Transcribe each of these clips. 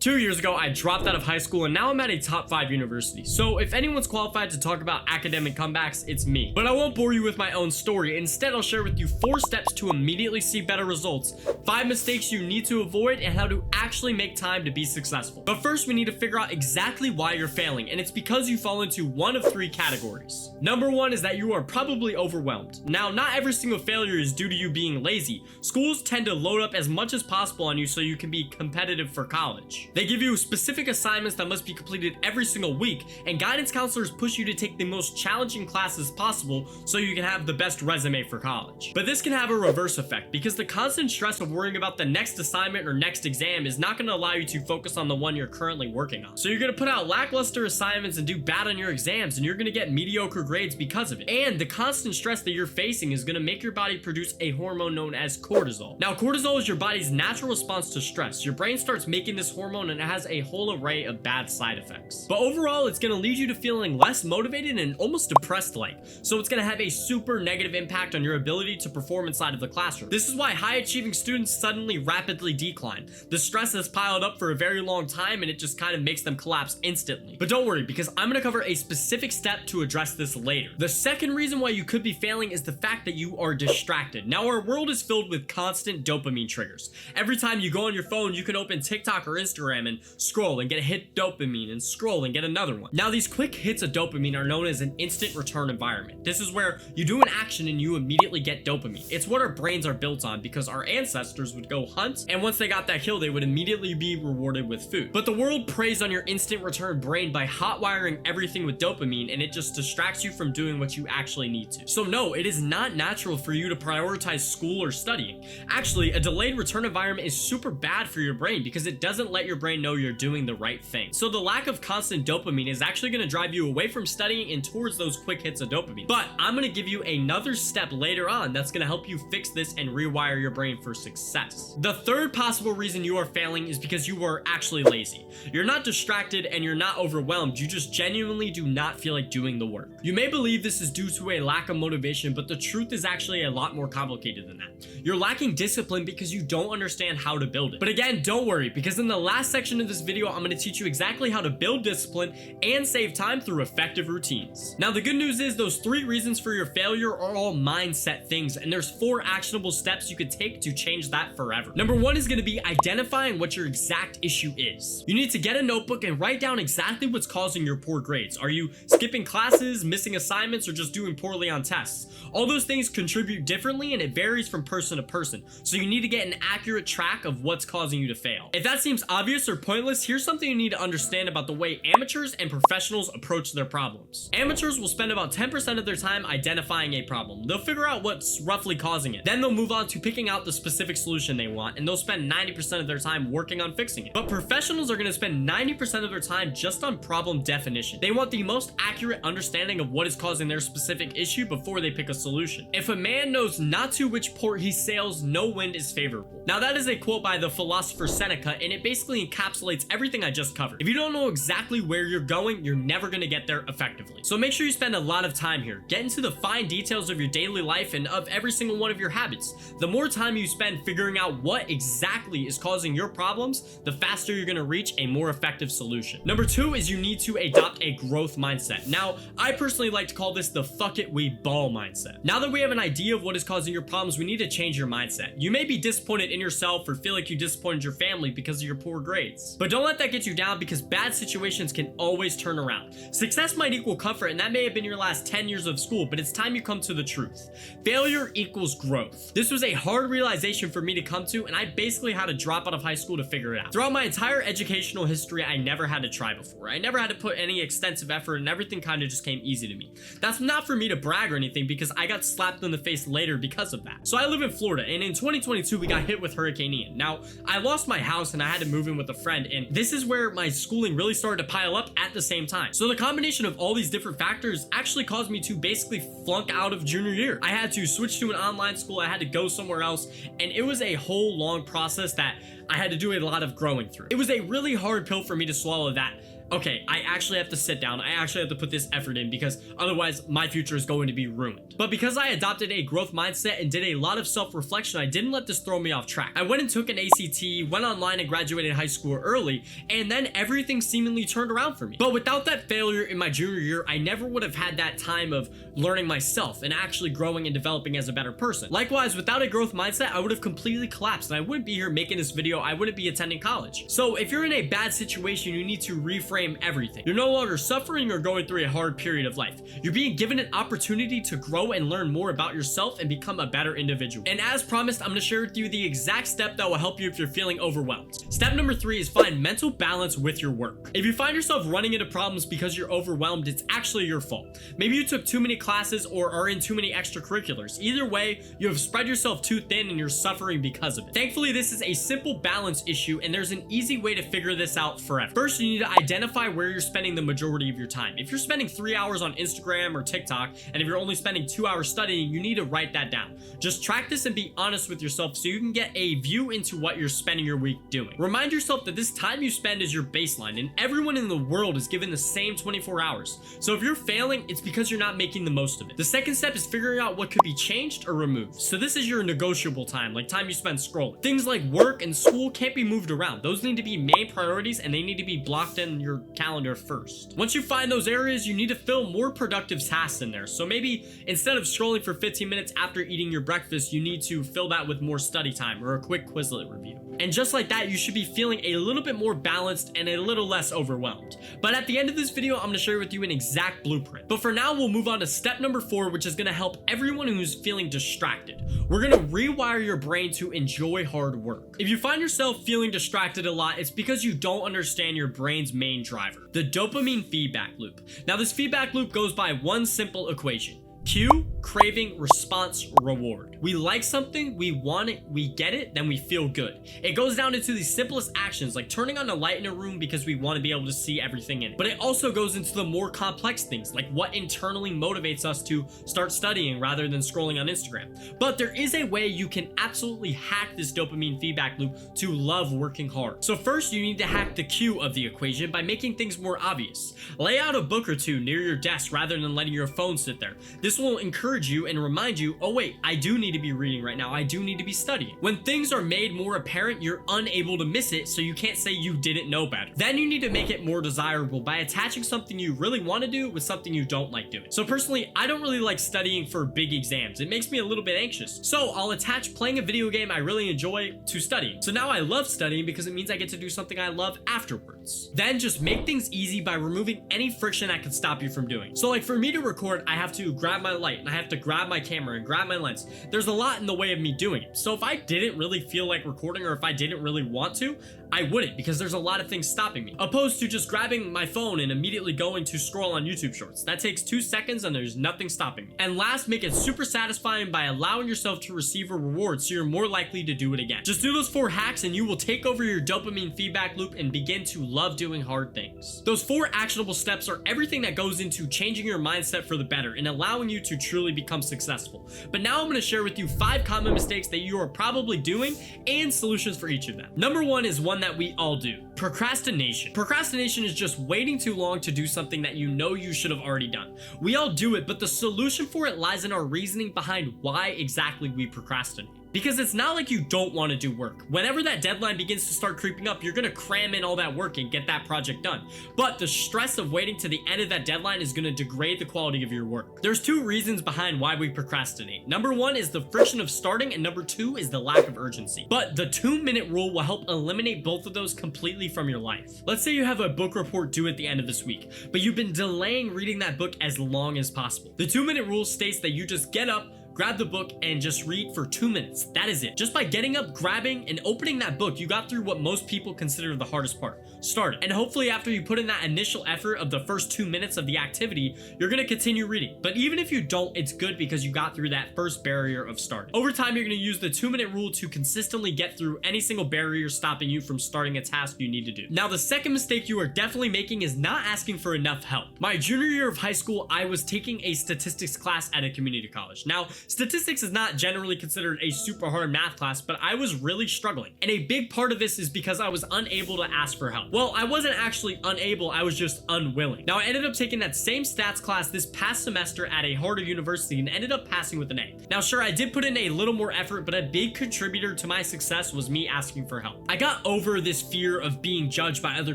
2 years ago, I dropped out of high school and now I'm at a top 5 university. So if anyone's qualified to talk about academic comebacks, it's me. But I won't bore you with my own story. Instead, I'll share with you 4 steps to immediately see better results, 5 mistakes you need to avoid, and how to actually make time to be successful. But first, we need to figure out exactly why you're failing, and it's because you fall into one of 3 categories. Number 1 is that you are probably overwhelmed. Now, not every single failure is due to you being lazy. Schools tend to load up as much as possible on you so you can be competitive for college. They give you specific assignments that must be completed every single week, and guidance counselors push you to take the most challenging classes possible so you can have the best resume for college. But this can have a reverse effect because the constant stress of worrying about the next assignment or next exam is not going to allow you to focus on the one you're currently working on. So you're going to put out lackluster assignments and do bad on your exams, and you're going to get mediocre grades because of it. And the constant stress that you're facing is going to make your body produce a hormone known as cortisol. Now, cortisol is your body's natural response to stress. Your brain starts making this hormone and it has a whole array of bad side effects. But overall, it's going to lead you to feeling less motivated and almost depressed like. So it's going to have a super negative impact on your ability to perform inside of the classroom. This is why high achieving students suddenly rapidly decline. The stress has piled up for a very long time and it just kind of makes them collapse instantly. But don't worry, because I'm going to cover a specific step to address this later. The second reason why you could be failing is the fact that you are distracted. Now, our world is filled with constant dopamine triggers. Every time you go on your phone, you can open TikTok or Instagram and scroll and get a hit dopamine and scroll and get another one. Now, these quick hits of dopamine are known as an instant return environment. This is where you do an action and you immediately get dopamine. It's what our brains are built on because our ancestors would go hunt, and once they got that kill, they would immediately be rewarded with food. But the world preys on your instant return brain by hot wiring everything with dopamine, and it just distracts you from doing what you actually need to. So no, it is not natural for you to prioritize school or studying. Actually, a delayed return environment is super bad for your brain because it doesn't let your brain know you're doing the right thing. So the lack of constant dopamine is actually going to drive you away from studying and towards those quick hits of dopamine. But I'm going to give you another step later on that's going to help you fix this and rewire your brain for success. The third possible reason you are failing is because you are actually lazy. You're not distracted and you're not overwhelmed. You just genuinely do not feel like doing the work. You may believe this is due to a lack of motivation, but the truth is actually a lot more complicated than that. You're lacking discipline because you don't understand how to build it. But again, don't worry, because in the last section of this video, I'm going to teach you exactly how to build discipline and save time through effective routines. Now, the good news is those 3 reasons for your failure are all mindset things, and there's 4 actionable steps you could take to change that forever. Number 1 is going to be identifying what your exact issue is. You need to get a notebook and write down exactly what's causing your poor grades. Are you skipping classes, missing assignments, or just doing poorly on tests? All those things contribute differently and it varies from person to person, so you need to get an accurate track of what's causing you to fail. If that seems obvious or pointless, here's something you need to understand about the way amateurs and professionals approach their problems. Amateurs will spend about 10% of their time identifying a problem. They'll figure out what's roughly causing it. Then they'll move on to picking out the specific solution they want, and they'll spend 90% of their time working on fixing it. But professionals are going to spend 90% of their time just on problem definition. They want the most accurate understanding of what is causing their specific issue before they pick a solution. If a man knows not to which port he sails, no wind is favorable. Now, that is a quote by the philosopher Seneca, and it basically encapsulates everything I just covered. If you don't know exactly where you're going, you're never going to get there effectively. So make sure you spend a lot of time here. Get into the fine details of your daily life and of every single one of your habits. The more time you spend figuring out what exactly is causing your problems, the faster you're going to reach a more effective solution. Number 2 is you need to adopt a growth mindset. Now, I personally like to call this the fuck it we ball mindset. Now that we have an idea of what is causing your problems, we need to change your mindset. You may be disappointed in yourself or feel like you disappointed your family because of your poor grades. But don't let that get you down, because bad situations can always turn around. Success might equal comfort, and that may have been your last 10 years of school, but it's time you come to the truth. Failure equals growth. This was a hard realization for me to come to, and I basically had to drop out of high school to figure it out. Throughout my entire educational history, I never had to try before. I never had to put any extensive effort, and everything kind of just came easy to me. That's not for me to brag or anything, because I got slapped in the face later because of that. So I live in Florida, and in 2022, we got hit with Hurricane Ian. Now, I lost my house and I had to move in with a friend, and this is where my schooling really started to pile up at the same time. So the combination of all these different factors actually caused me to basically flunk out of junior year. I had to switch to an online school, I had to go somewhere else, and it was a whole long process that I had to do a lot of growing through. It was a really hard pill for me to swallow that, okay, I actually have to sit down, I actually have to put this effort in because otherwise my future is going to be ruined. But because I adopted a growth mindset and did a lot of self-reflection, I didn't let this throw me off track. I went and took an ACT, went online and graduated high school early, and then everything seemingly turned around for me. But without that failure in my junior year, I never would have had that time of learning myself and actually growing and developing as a better person. Likewise, without a growth mindset, I would have completely collapsed and I wouldn't be here making this video, I wouldn't be attending college. So if you're in a bad situation, you need to reframe everything. You're no longer suffering or going through a hard period of life. You're being given an opportunity to grow and learn more about yourself and become a better individual. And as promised, I'm going to share with you the exact step that will help you if you're feeling overwhelmed. Step number 3 is find mental balance with your work. If you find yourself running into problems because you're overwhelmed, it's actually your fault. Maybe you took too many classes or are in too many extracurriculars. Either way, you have spread yourself too thin and you're suffering because of it. Thankfully, this is a simple balance issue and there's an easy way to figure this out forever. First, you need to identify where you're spending the majority of your time. If you're spending 3 hours on Instagram or TikTok, and if you're only spending 2 hours studying, you need to write that down. Just track this and be honest with yourself so you can get a view into what you're spending your week doing. Remind yourself that this time you spend is your baseline, and everyone in the world is given the same 24 hours. So if you're failing, it's because you're not making the most of it. The second step is figuring out what could be changed or removed. So this is your negotiable time, like time you spend scrolling. Things like work and school can't be moved around. Those need to be main priorities and they need to be blocked in your calendar first. Once you find those areas, you need to fill more productive tasks in there. So maybe instead of scrolling for 15 minutes after eating your breakfast, you need to fill that with more study time or a quick Quizlet review. And just like that, you should be feeling a little bit more balanced and a little less overwhelmed. But at the end of this video, I'm going to share with you an exact blueprint. But for now, we'll move on to step number 4, which is going to help everyone who's feeling distracted. We're going to rewire your brain to enjoy hard work. If you find yourself feeling distracted a lot, it's because you don't understand your brain's main driver, the dopamine feedback loop. Now, this feedback loop goes by one simple equation: cue, craving, response, reward. We like something, we want it, we get it, then we feel good. It goes down into the simplest actions like turning on a light in a room because we want to be able to see everything in it. But it also goes into the more complex things like what internally motivates us to start studying rather than scrolling on Instagram. But there is a way you can absolutely hack this dopamine feedback loop to love working hard. So first, you need to hack the cue of the equation by making things more obvious. Lay out a book or two near your desk rather than letting your phone sit there. This will encourage you and remind you, oh wait, I do need to be reading right now. I do need to be studying. When things are made more apparent, you're unable to miss it, so you can't say you didn't know better. Then you need to make it more desirable by attaching something you really want to do with something you don't like doing. So personally, I don't really like studying for big exams. It makes me a little bit anxious. So I'll attach playing a video game I really enjoy to studying. So now I love studying because it means I get to do something I love afterwards. Then just make things easy by removing any friction that could stop you from doing. So like for me to record, I have to grab my light and I have to grab my camera and grab my lens. There's a lot in the way of me doing it. So if I didn't really feel like recording or if I didn't really want to, I wouldn't, because there's a lot of things stopping me. Opposed to just grabbing my phone and immediately going to scroll on YouTube Shorts. That takes 2 seconds and there's nothing stopping me. And last, make it super satisfying by allowing yourself to receive a reward so you're more likely to do it again. Just do those 4 hacks and you will take over your dopamine feedback loop and begin to love doing hard things. Those 4 actionable steps are everything that goes into changing your mindset for the better and allowing you to truly become successful. But now I'm going to share with you 5 common mistakes that you are probably doing and solutions for each of them. Number 1 is one that we all do: procrastination. Procrastination is just waiting too long to do something that you know you should have already done. We all do it, but the solution for it lies in our reasoning behind why exactly we procrastinate. Because it's not like you don't want to do work. Whenever that deadline begins to start creeping up, you're going to cram in all that work and get that project done. But the stress of waiting to the end of that deadline is going to degrade the quality of your work. There's 2 reasons behind why we procrastinate. Number 1 is the friction of starting, and number 2 is the lack of urgency. But the 2-minute rule will help eliminate both of those completely from your life. Let's say you have a book report due at the end of this week, but you've been delaying reading that book as long as possible. The 2-minute rule states that you just get up, grab the book, and just read for 2 minutes. That is it. Just by getting up, grabbing, and opening that book, you got through what most people consider the hardest part: start it. And hopefully after you put in that initial effort of the first 2 minutes of the activity, you're gonna continue reading. But even if you don't, it's good because you got through that first barrier of starting. Over time, you're gonna use the 2-minute rule to consistently get through any single barrier stopping you from starting a task you need to do. Now, the second mistake you are definitely making is not asking for enough help. My junior year of high school, I was taking a statistics class at a community college. Now, Statistics is not generally considered a super hard math class, but I was really struggling. And a big part of this is because I was unable to ask for help. Well, I wasn't actually unable, I was just unwilling. Now, I ended up taking that same stats class this past semester at a harder university and ended up passing with an A. Now, sure, I did put in a little more effort, but a big contributor to my success was me asking for help. I got over this fear of being judged by other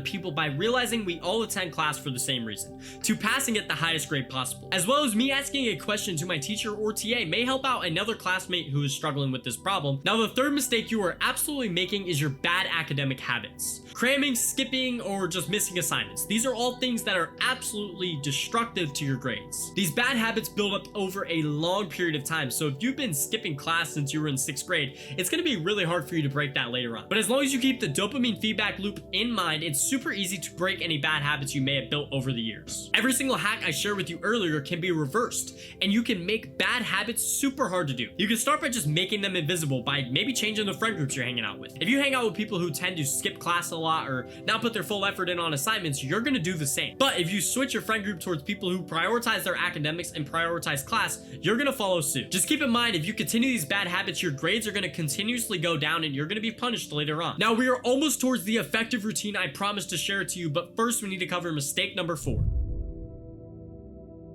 people by realizing we all attend class for the same reason, to passing at the highest grade possible. As well as me asking a question to my teacher or TA may help out another classmate who is struggling with this problem. Now, the third mistake you are absolutely making is your bad academic habits. Cramming, skipping, or just missing assignments. These are all things that are absolutely destructive to your grades. These bad habits build up over a long period of time, so if you've been skipping class since you were in 6th grade, it's going to be really hard for you to break that later on. But as long as you keep the dopamine feedback loop in mind, it's super easy to break any bad habits you may have built over the years. Every single hack I shared with you earlier can be reversed, and you can make bad habits super hard to do. You can start by just making them invisible by maybe changing the friend groups you're hanging out with. If you hang out with people who tend to skip class a lot or not put their full effort in on assignments, you're going to do the same. But if you switch your friend group towards people who prioritize their academics and prioritize class, you're going to follow suit. Just keep in mind, if you continue these bad habits, your grades are going to continuously go down and you're going to be punished later on. Now, we are almost towards the effective routine I promised to share it to you, but first we need to cover mistake number 4.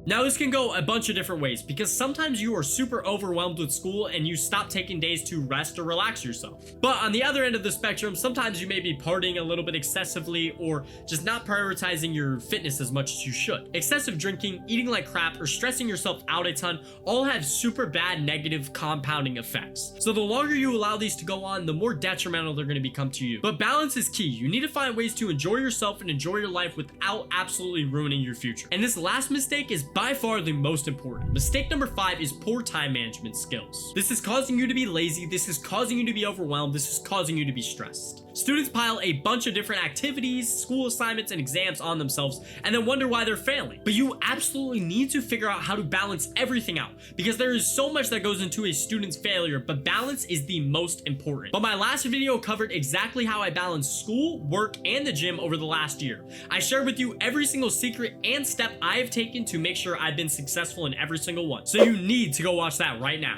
Now, this can go a bunch of different ways because sometimes you are super overwhelmed with school and you stop taking days to rest or relax yourself. But on the other end of the spectrum, sometimes you may be partying a little bit excessively or just not prioritizing your fitness as much as you should. Excessive drinking, eating like crap, or stressing yourself out a ton all have super bad negative compounding effects. So the longer you allow these to go on, the more detrimental they're going to become to you. But balance is key. You need to find ways to enjoy yourself and enjoy your life without absolutely ruining your future. And this last mistake is by far the most important. Mistake number 5 is poor time management skills. This is causing you to be lazy. This is causing you to be overwhelmed. This is causing you to be stressed. Students pile a bunch of different activities, school assignments, and exams on themselves and then wonder why they're failing. But you absolutely need to figure out how to balance everything out because there is so much that goes into a student's failure, but balance is the most important. But my last video covered exactly how I balanced school, work, and the gym over the last year. I shared with you every single secret and step I have taken to make sure I've been successful in every single one. So you need to go watch that right now.